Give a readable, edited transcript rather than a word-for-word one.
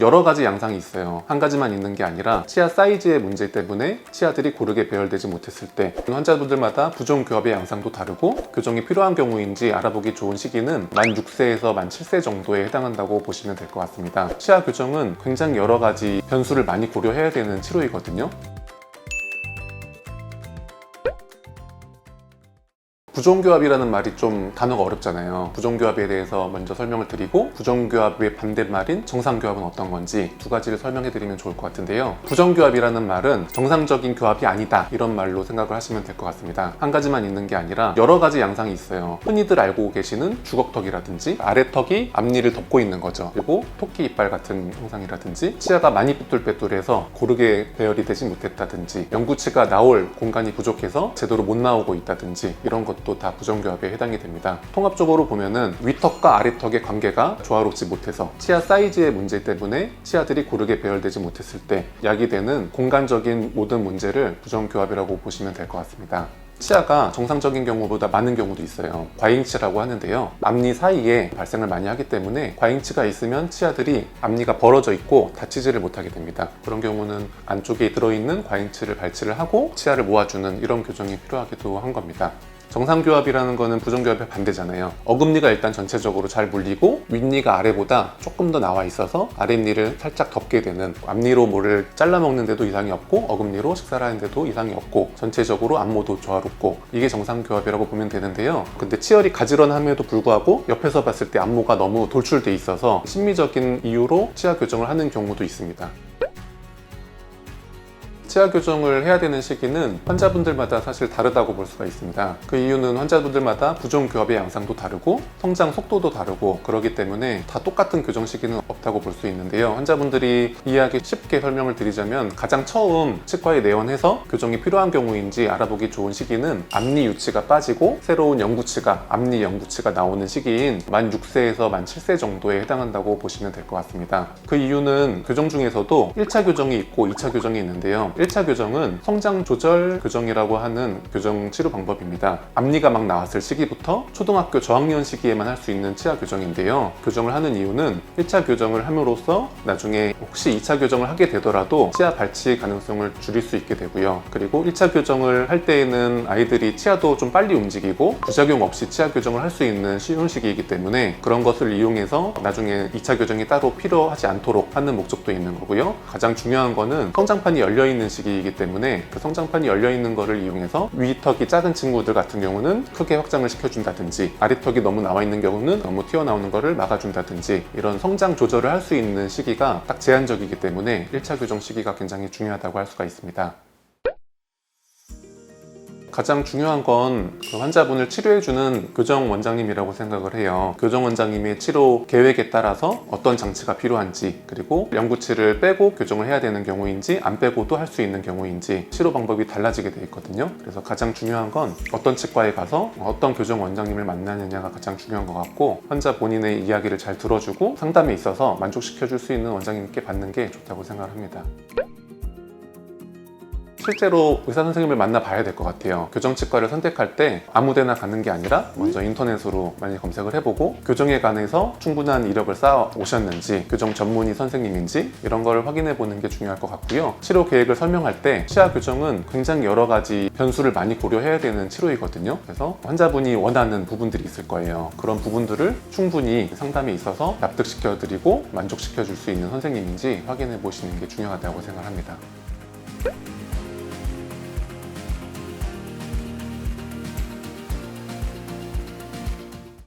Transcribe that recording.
여러 가지 양상이 있어요. 한 가지만 있는 게 아니라 치아 사이즈의 문제 때문에 치아들이 고르게 배열되지 못했을 때 환자분들마다 부종교합의 양상도 다르고 교정이 필요한 경우인지 알아보기 좋은 시기는 만 6세에서 만 7세 정도에 해당한다고 보시면 될 것 같습니다. 치아 교정은 굉장히 여러 가지 변수를 많이 고려해야 되는 치료이거든요. 부종교합이라는 말이 좀 단어가 어렵잖아요. 부종교합에 대해서 먼저 설명을 드리고 부종교합의 반대말인 정상교합은 어떤 건지 두 가지를 설명해 드리면 좋을 것 같은데요. 부종교합이라는 말은 정상적인 교합이 아니다 이런 말로 생각을 하시면 될 것 같습니다. 한 가지만 있는 게 아니라 여러 가지 양상이 있어요. 흔히들 알고 계시는 주걱턱이라든지 아래턱이 앞니를 덮고 있는 거죠. 그리고 토끼 이빨 같은 형상이라든지 치아가 많이 삐뚤빼뚤해서 고르게 배열이 되지 못했다든지 영구치가 나올 공간이 부족해서 제대로 못 나오고 있다든지 이런 것도 다 부종교합에 해당이 됩니다. 통합적으로 보면은 위턱과 아래턱의 관계가 조화롭지 못해서 치아 사이즈의 문제 때문에 치아들이 고르게 배열되지 못했을 때 야기되는 공간적인 모든 문제를 부종교합이라고 보시면 될 것 같습니다. 치아가 정상적인 경우보다 많은 경우도 있어요. 과잉치라고 하는데요. 앞니 사이에 발생을 많이 하기 때문에 과잉치가 있으면 치아들이 앞니가 벌어져 있고 닫히지를 못하게 됩니다. 그런 경우는 안쪽에 들어있는 과잉치를 발치를 하고 치아를 모아주는 이런 교정이 필요하기도 한 겁니다. 정상교합이라는 거는 부종교합의 반대잖아요. 어금니가 일단 전체적으로 잘 물리고 윗니가 아래보다 조금 더 나와 있어서 아랫니를 살짝 덮게 되는, 앞니로 뭐를 잘라 먹는데도 이상이 없고 어금니로 식사를 하는데도 이상이 없고 전체적으로 안모도 조화롭고 이게 정상교합이라고 보면 되는데요. 근데 치열이 가지런함에도 불구하고 옆에서 봤을 때 안모가 너무 돌출돼 있어서 심미적인 이유로 치아 교정을 하는 경우도 있습니다. 치아 교정을 해야 되는 시기는 환자분들마다 사실 다르다고 볼 수가 있습니다. 그 이유는 환자분들마다 부종교합의 양상도 다르고 성장 속도도 다르고 그렇기 때문에 다 똑같은 교정 시기는 없다고 볼 수 있는데요. 환자분들이 이해하기 쉽게 설명을 드리자면 가장 처음 치과에 내원해서 교정이 필요한 경우인지 알아보기 좋은 시기는 앞니 유치가 빠지고 새로운 영구치가, 앞니 영구치가 나오는 시기인 만 6세에서 만 7세 정도에 해당한다고 보시면 될 것 같습니다. 그 이유는 교정 중에서도 1차 교정이 있고 2차 교정이 있는데요. 1차 교정은 성장 조절 교정이라고 하는 교정 치료 방법입니다. 앞니가 막 나왔을 시기부터 초등학교 저학년 시기에만 할 수 있는 치아 교정인데요. 교정을 하는 이유는 1차 교정을 함으로써 나중에 혹시 2차 교정을 하게 되더라도 치아 발치 가능성을 줄일 수 있게 되고요. 그리고 1차 교정을 할 때에는 아이들이 치아도 좀 빨리 움직이고 부작용 없이 치아 교정을 할 수 있는 쉬운 시기이기 때문에 그런 것을 이용해서 나중에 2차 교정이 따로 필요하지 않도록 하는 목적도 있는 거고요. 가장 중요한 거는 성장판이 열려있는 시기이기 때문에 그 성장판이 열려있는 거를 이용해서 위턱이 작은 친구들 같은 경우는 크게 확장을 시켜준다든지 아래턱이 너무 나와 있는 경우는 너무 튀어나오는 거를 막아준다든지 이런 성장 조절을 할 수 있는 시기가 딱 제한적이기 때문에 1차 교정 시기가 굉장히 중요하다고 할 수가 있습니다. 가장 중요한 건 그 환자분을 치료해주는 교정 원장님이라고 생각을 해요. 교정 원장님의 치료 계획에 따라서 어떤 장치가 필요한지, 그리고 영구치를 빼고 교정을 해야 되는 경우인지 안 빼고도 할 수 있는 경우인지 치료 방법이 달라지게 돼 있거든요. 그래서 가장 중요한 건 어떤 치과에 가서 어떤 교정 원장님을 만나느냐가 가장 중요한 것 같고, 환자 본인의 이야기를 잘 들어주고 상담에 있어서 만족시켜줄 수 있는 원장님께 받는 게 좋다고 생각을 합니다. 실제로 의사 선생님을 만나 봐야 될 것 같아요. 교정치과를 선택할 때 아무데나 가는 게 아니라 먼저 인터넷으로 많이 검색을 해보고 교정에 관해서 충분한 이력을 쌓아 오셨는지, 교정 전문의 선생님인지 이런 걸 확인해 보는 게 중요할 것 같고요. 치료 계획을 설명할 때 치아 교정은 굉장히 여러 가지 변수를 많이 고려해야 되는 치료이거든요. 그래서 환자분이 원하는 부분들이 있을 거예요. 그런 부분들을 충분히 상담에 있어서 납득시켜 드리고 만족시켜 줄 수 있는 선생님인지 확인해 보시는 게 중요하다고 생각합니다.